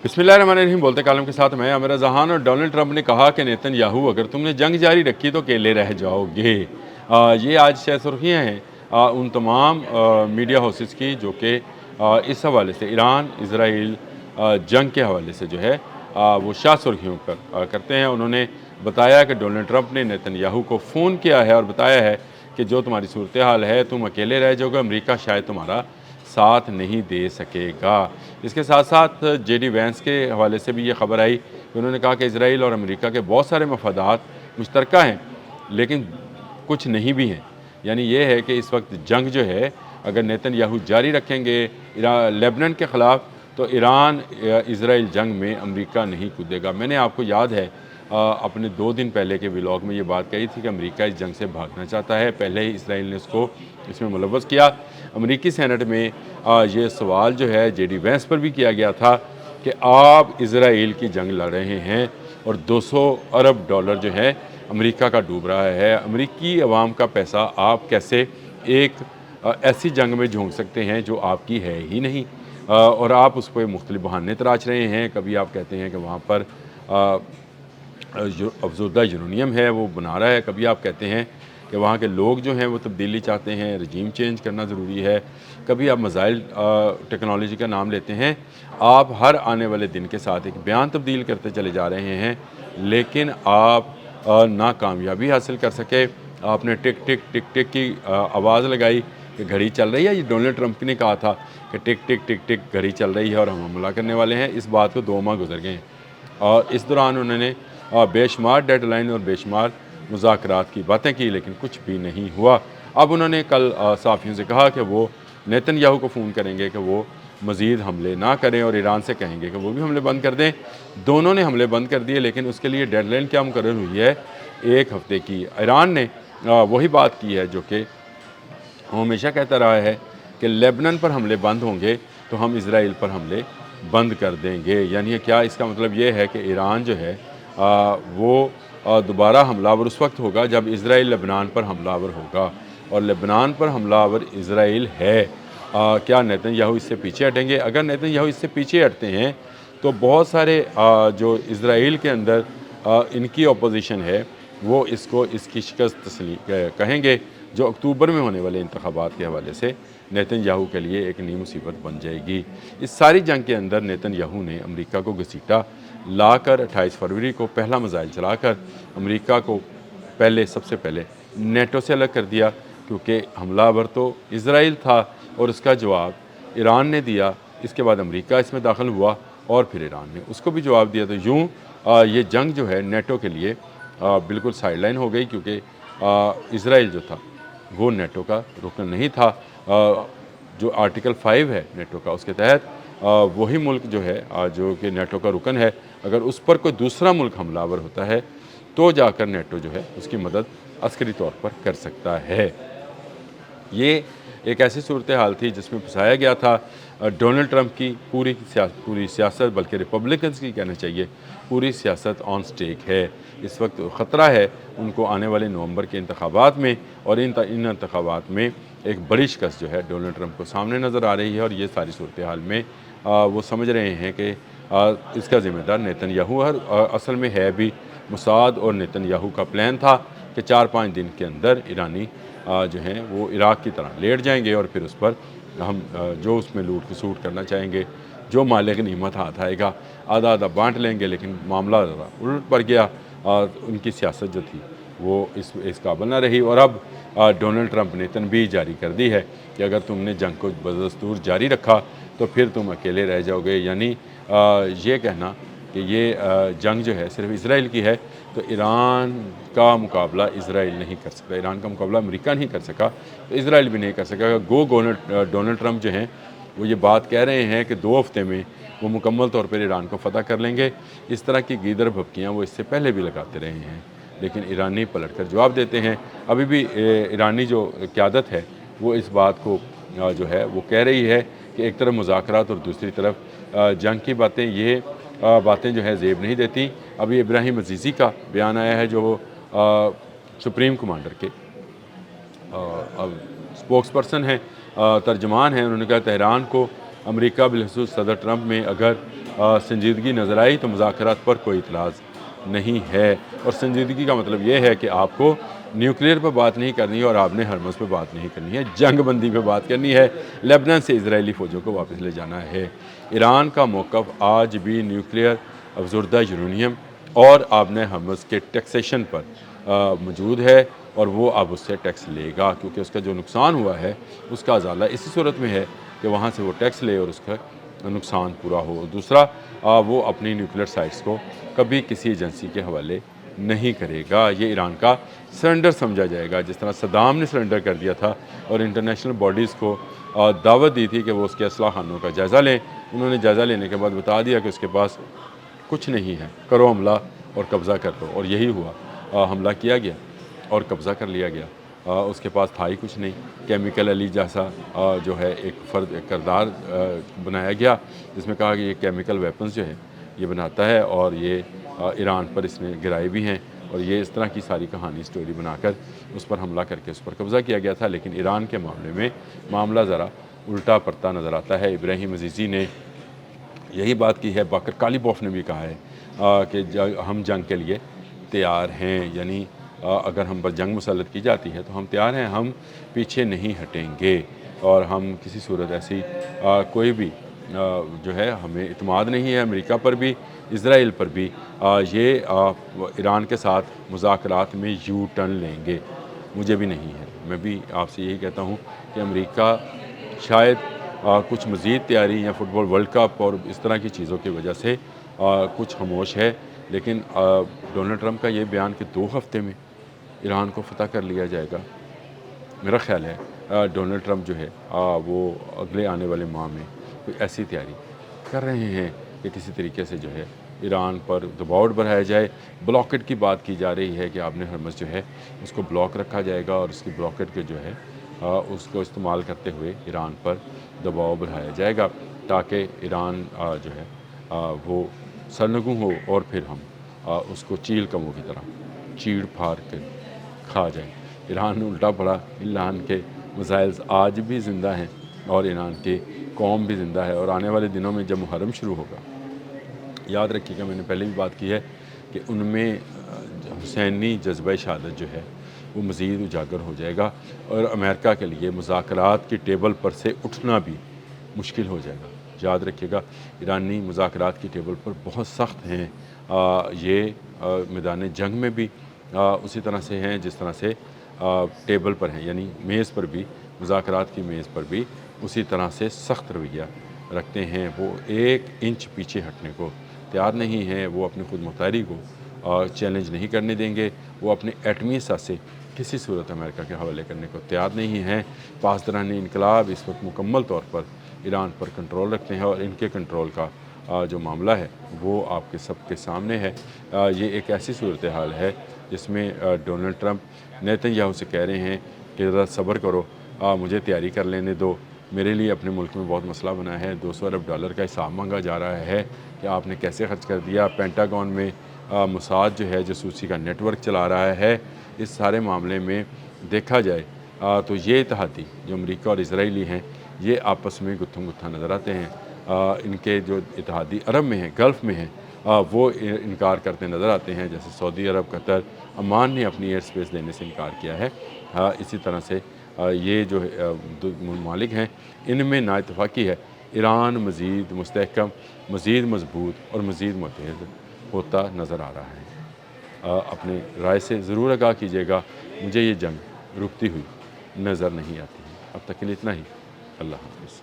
बिस्मिल्लाहिर्रहमानिर्रहीम। बोलते कालम के साथ मैं आमिर जहान। और डोनाल्ड ट्रंप ने कहा कि नेतन्याहू अगर तुमने जंग जारी रखी तो अकेले रह जाओगे। ये आज शायद सुर्खियाँ हैं उन तमाम मीडिया हाउसेस की जो कि इस हवाले से ईरान इसराइल जंग के हवाले से जो है वो शाह सुर्खियों पर करते हैं। उन्होंने बताया कि डोनाल्ड ट्रंप ने नेतन्याहू को फ़ोन किया है और बताया है कि जो तुम्हारी सूरत हाल है तुम अकेले रह जाओगे, अमेरिका शायद तुम्हारा साथ नहीं दे सकेगा। इसके साथ साथ जेडी वैंस के हवाले से भी ये खबर आई कि उन्होंने कहा कि इसराइल और अमेरिका के बहुत सारे मफादात मुश्तरका हैं लेकिन कुछ नहीं भी हैं। यानी ये है कि इस वक्त जंग जो है अगर नेतन्याहू जारी रखेंगे लेबनान के ख़िलाफ़ तो ईरान इसराइल जंग में अमेरिका नहीं कूदेगा। मैंने आपको याद है अपने 2 दिन पहले के व्लॉग में ये बात कही थी कि अमेरिका इस जंग से भागना चाहता है। पहले ही इसराइल ने उसको इसमें मुलव्वस किया। अमेरिकी सेनेट में ये सवाल जो है जेडी वैंस पर भी किया गया था कि आप इसराइल की जंग लड़ रहे हैं और 200 अरब डॉलर जो है अमेरिका का डूब रहा है। अमेरिकी अवाम का पैसा आप कैसे एक ऐसी जंग में झोंक सकते हैं जो आपकी है ही नहीं, और आप उस पर मुख्तलिफ बहाने तराश रहे हैं। कभी आप कहते हैं कि वहाँ पर जो अफजुदा यूरेनियम है वो बना रहा है, कभी आप कहते हैं कि वहाँ के लोग जो हैं वो तब्दीली चाहते हैं, रजीम चेंज करना ज़रूरी है, कभी आप मज़ाइल टेक्नोलॉजी का नाम लेते हैं। आप हर आने वाले दिन के साथ एक बयान तब्दील करते चले जा रहे हैं लेकिन आप ना कामयाबी हासिल कर सके। आपने टिक टिक टिक टिक की आवाज़ लगाई कि घड़ी चल रही है। ये डोनाल्ड ट्रंप ने कहा था कि टिक टिक टिक टिक घड़ी चल रही है और हम हमला करने वाले हैं। इस बात को 2 माह गुजर गए हैं और इस दौरान उन्होंने बेशुमार डेडलाइन और बेशुमार मुज़ाकरात की बातें की लेकिन कुछ भी नहीं हुआ। अब उन्होंने कल सहाफ़ियों से कहा कि वो नेतन्याहू को फ़ोन करेंगे कि वो मज़ीद हमले ना करें और ईरान से कहेंगे कि वो भी हमले बंद कर दें। दोनों ने हमले बंद कर दिए लेकिन उसके लिए डेडलाइन क्या मुकर्रर हुई है 1 हफ़्ते की। ईरान ने वही बात की है जो कि वो हमेशा कहता रहा है कि लेबनान पर हमले बंद होंगे तो हम इसराइल पर हमले बंद कर देंगे। यानी क्या इसका मतलब ये है कि ईरान जो है वो दोबारा हमलावर उस वक्त होगा जब इसराइल लेबनान पर हमलावर होगा और लेबनान पर हमलावर इसराइल है। क्या नेतन्याहू इससे पीछे हटेंगे? अगर नेतन्याहू इससे पीछे हटते हैं तो बहुत सारे जो इसराइल के अंदर इनकी अपोजिशन है वो इसकी शिकस्त तस्लीम कहेंगे, जो अक्टूबर में होने वाले इंतखाबात के हवाले से नेतन्याहू के लिए एक नई मुसीबत बन जाएगी। इस सारी जंग के अंदर नेतन्याहू ने अमेरिका को घसीटा लाकर 28 फरवरी को पहला मिसाइल चलाकर अमेरिका को सबसे पहले नेटो से अलग कर दिया, क्योंकि हमलावर तो इसराइल था और उसका जवाब ईरान ने दिया। इसके बाद अमेरिका इसमें दाखिल हुआ और फिर ईरान ने उसको भी जवाब दिया। तो यूँ ये जंग जो है नेटो के लिए बिल्कुल साइडलाइन हो गई, क्योंकि इसराइल जो था वो नेटो का रुकन नहीं था। जो आर्टिकल 5 है नेटो का, उसके तहत वही मुल्क जो है जो कि नेटो का रुकन है, अगर उस पर कोई दूसरा मुल्क हमलावर होता है तो जाकर नेटो जो है उसकी मदद अस्करी तौर पर कर सकता है। ये एक ऐसी सूरत हाल थी जिसमें फंसाया गया था डोनाल्ड ट्रंप की पूरी सियासत, बल्कि रिपब्लिकन्स की कहना चाहिए पूरी सियासत ऑन स्टेक है। इस वक्त ख़तरा है उनको आने वाले नवंबर के इंतखाबात में, और इन इंतखाबात में एक बड़ी शिकस्त जो है डोनाल्ड ट्रंप को सामने नज़र आ रही है। और ये सारी सूरत हाल में वो समझ रहे हैं कि इसका ज़िम्मेदार नेतन्याहू असल में है भी मुसाद, और नेतन्याहू का प्लान था कि 4-5 दिन के अंदर ईरानी जो हैं वो इराक़ की तरह लेट जाएंगे और फिर उस पर हम जो उसमें लूट खसूट करना चाहेंगे, जो मालिक गनीमत हाथ आएगा आधा आधा बांट लेंगे। लेकिन मामला ज़रा उलट पड़ गया, उनकी सियासत जो थी वो इस काबिल ना रही। और अब डोनाल्ड ट्रंप ने तनबीह जारी कर दी है कि अगर तुमने जंग को बदस्तूर जारी रखा तो फिर तुम अकेले रह जाओगे। यानी ये कहना कि ये जंग जो है सिर्फ इसराइल की है, तो ईरान का मुकाबला इसराइल नहीं कर सकता, ईरान का मुकाबला अमेरिका नहीं कर सका तो इसराइल भी नहीं कर सका। डोनाल्ड ट्रंप जो हैं वो ये बात कह रहे हैं कि 2 हफ्ते में वो मुकम्मल तौर पर ईरान को फ़तह कर लेंगे। इस तरह की गीदर भपकियाँ वो इससे पहले भी लगाते रहे हैं, लेकिन ईरानी पलट कर जवाब देते हैं। अभी भी ईरानी जो क़यादत है वो इस बात को जो है वो कह रही है कि एक तरफ मुज़ाकरात और दूसरी तरफ जंग की बातें, ये बातें जो है ज़ेब नहीं देती। अभी इब्राहिम अजीज़ी का बयान आया है जो सुप्रीम कमांडर के स्पोक्स पर्सन हैं, तर्जमान हैं। उन्होंने कहा तेहरान को अमेरिका बिलखुसूस सदर ट्रंप में अगर سنجیدگی نظر آئی تو مذاکرات پر کوئی اعتراض نہیں ہے، اور سنجیدگی کا مطلب یہ ہے کہ آپ کو نیوکلیئر پہ بات نہیں کرنی ہے اور آپ نے ہرمز پہ بات نہیں کرنی ہے، جنگ بندی پہ بات کرنی ہے، لیبنان سے اسرائیلی فوجوں کو واپس لے جانا ہے۔ ایران کا موقف آج بھی نیوکلیئر افزردہ یورینیم اور آبنہ ہرمز کے ٹیکسیشن پر موجود ہے، اور وہ اب اس سے ٹیکس لے گا، کیونکہ اس کا جو نقصان ہوا ہے اس کا ازالہ اسی صورت میں ہے کہ وہاں سے وہ ٹیکس لے اور اس کا نقصان پورا ہو۔ دوسرا، وہ اپنی نیوکلیئر سائٹس کو کبھی کسی ایجنسی کے حوالے نہیں کرے گا۔ یہ ایران کا سرنڈر سمجھا جائے گا، جس طرح صدام نے سرنڈر کر دیا تھا اور انٹرنیشنل باڈیز کو دعوت دی تھی کہ وہ اس کے اسلحہ خانوں کا جائزہ لیں۔ انہوں نے جائزہ لینے کے بعد بتا دیا کہ اس کے پاس کچھ نہیں ہے، کرو حملہ اور قبضہ کر دو، اور یہی ہوا۔ حملہ کیا گیا اور قبضہ کر لیا گیا۔ اس کے پاس تھا ہی کچھ نہیں۔ کیمیکل علی جیسا جو ہے ایک کردار بنایا گیا، جس میں کہا کہ یہ کیمیکل ویپنز جو ہے یہ بناتا ہے، اور یہ ایران پر اس نے گرائے بھی ہیں، اور یہ اس طرح کی ساری کہانی سٹوری بنا کر اس پر حملہ کر کے اس پر قبضہ کیا گیا تھا۔ لیکن ایران کے معاملے میں معاملہ ذرا الٹا پرتا نظر آتا ہے۔ ابراہیم عزیزی نے یہی بات کی ہے، باقر کالیبوف نے بھی کہا ہے کہ ہم جنگ کے لیے تیار ہیں، یعنی اگر ہم پر جنگ مسلط کی جاتی ہے تو ہم تیار ہیں، ہم پیچھے نہیں ہٹیں گے، اور ہم کسی صورت ایسی کوئی بھی جو ہے ہمیں اعتماد نہیں ہے امریکہ پر بھی، اسرائیل پر بھی، یہ ایران کے ساتھ مذاکرات میں یو ٹرن لیں گے، مجھے بھی نہیں ہے۔ میں بھی آپ سے یہی کہتا ہوں کہ امریکہ شاید کچھ مزید تیاری یا فٹ بال ورلڈ کپ اور اس طرح کی چیزوں کی وجہ سے کچھ خاموش ہے، لیکن ڈونلڈ ٹرمپ کا یہ بیان کہ 2 ہفتے میں ایران کو فتح کر لیا جائے گا، میرا خیال ہے ڈونلڈ ٹرمپ جو ہے وہ اگلے آنے والے ماہ میں کوئی ایسی تیاری کر رہے ہیں کہ کسی طریقے سے جو ہے ایران پر دباؤ بڑھایا جائے۔ بلاکٹ کی بات کی جا رہی ہے کہ آبنہ ہرمز جو ہے اس کو بلاک رکھا جائے گا، اور اس کی بلاکٹ کے جو ہے اس کو استعمال کرتے ہوئے ایران پر دباؤ بڑھایا جائے گا، تاکہ ایران جو ہے وہ سرنگوں ہو، اور پھر ہم اس کو چیل کموں کی طرح چیڑ پھاڑ کے کھا جائیں۔ ایران الٹا پڑا، ایران کے میزائلز آج بھی زندہ ہیں، اور ایران کی قوم بھی زندہ ہے، اور آنے والے دنوں میں جب محرم شروع ہوگا، یاد رکھیے گا میں نے پہلے بھی بات کی ہے کہ ان میں حسینی جذبہ شہادت جو ہے وہ مزید اجاگر ہو جائے گا، اور امریکہ کے لیے مذاکرات کی ٹیبل پر سے اٹھنا بھی مشکل ہو جائے گا۔ یاد رکھیے گا ایرانی مذاکرات کی ٹیبل پر بہت سخت ہیں، یہ میدان جنگ میں بھی اسی طرح سے ہیں جس طرح سے ٹیبل پر ہیں، یعنی میز پر بھی، مذاکرات کی میز پر بھی اسی طرح سے سخت رویہ رکھتے ہیں۔ وہ 1 انچ پیچھے ہٹنے کو تیار نہیں ہیں، وہ اپنی خود مختاری کو چیلنج نہیں کرنے دیں گے، وہ اپنے ایٹمی اثاثے کسی صورت امریکہ کے حوالے کرنے کو تیار نہیں ہیں۔ پاسداران انقلاب اس وقت مکمل طور پر ایران پر کنٹرول رکھتے ہیں، اور ان کے کنٹرول کا جو معاملہ ہے وہ آپ کے سب کے سامنے ہے۔ یہ ایک ایسی صورتحال ہے جس میں ڈونلڈ ٹرمپ نیتن یاہو سے کہہ رہے ہیں کہ ذرا صبر کرو، مجھے تیاری کر لینے دو، میرے لیے اپنے ملک میں بہت مسئلہ بنا ہے، $200 ارب کا حساب مانگا جا رہا ہے کہ آپ نے کیسے خرچ کر دیا۔ پینٹاگون میں موساد جو ہے جاسوسی کا نیٹ ورک چلا رہا ہے۔ اس سارے معاملے میں دیکھا جائے تو یہ اتحادی جو امریکہ اور اسرائیلی ہیں یہ آپس میں گتھم گتھا نظر آتے ہیں۔ ان کے جو اتحادی عرب میں ہیں، گلف میں ہیں، وہ انکار کرتے نظر آتے ہیں، جیسے سعودی عرب، قطر، عمان نے اپنی ایئر سپیس دینے سے انکار کیا ہے۔ اسی طرح سے یہ جو ممالک ہیں ان میں نا اتفاقی ہے۔ ایران مزید مستحکم، مزید مضبوط اور مزید متحد ہوتا نظر آ رہا ہے۔ اپنے رائے سے ضرور آگاہ کیجیے گا، مجھے یہ جنگ رکتی ہوئی نظر نہیں آتی ہے۔ اب تک کے لیے اتنا ہی، اللہ حافظ۔